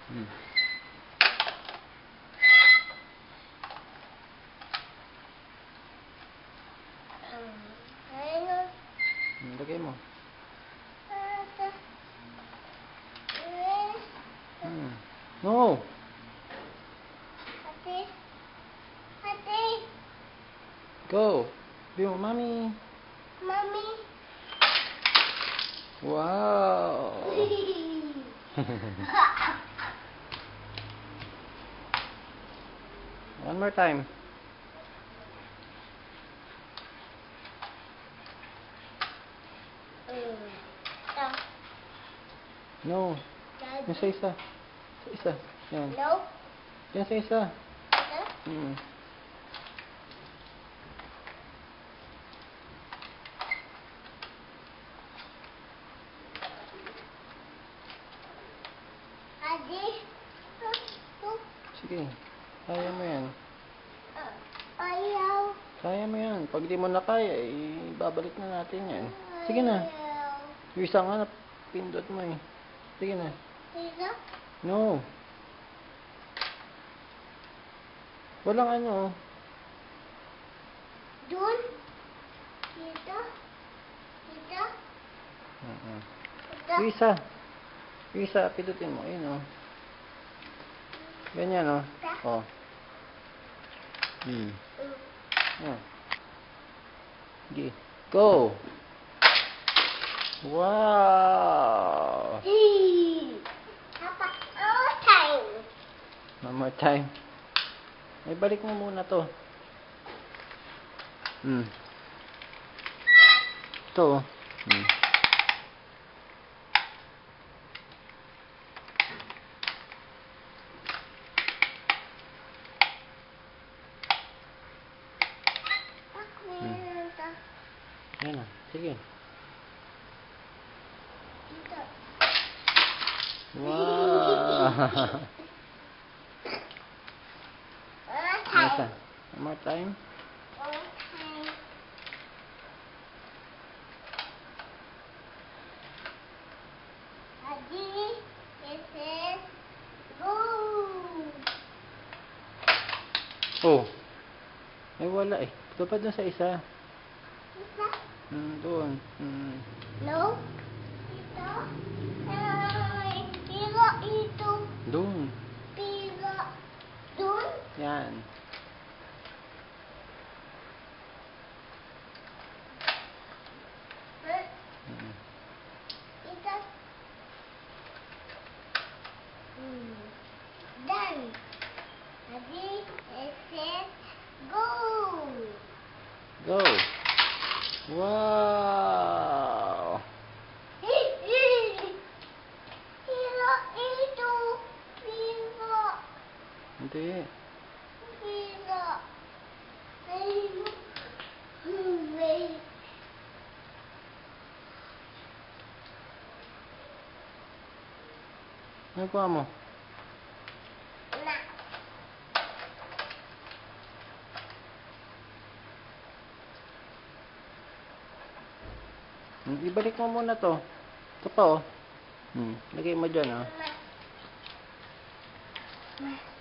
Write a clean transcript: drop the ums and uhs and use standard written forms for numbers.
Hmm. Lagay mo. No. Go. Be mo, mommy. Mommy. Wow. One more time. No. Yan sa isa. Sa isa. Yan. No. Yan sa isa. Ito? Adi. Sige. Kaya mo yan. Ayaw. Kaya mo yan. Pag di mo na kaya, babalik na natin yan. Sige na. Yung isa nga na pindot mo eh. Sige na. Dito? No. Walang ano. Dun? Dito? Dito? Dito? Yung isa. Yung isa, pindutin mo. Ayun oh. Ganyan oh. Oh. Oh. Sige. Go! Wow! Papa, time. One more time. Ay, balik mo muna to. Ito oh. Yan na. Sige. Dito. Wow! Isa. One more time. Adi, this is go. Oh. Ay, wala eh. Tupad na sa isa. Isa? Doon. No? Ito? Ay, pila ito. Doon. Pila. Dun? Yan. Ito. Done. Adi, set, go. Go. Wow! Pila ito. Pila. Hindi. Pila. Pila. Wait. Ano kuha mo? Na. Ibalik mo muna to. Ito pa oh. Lagay mo dyan oh. Na.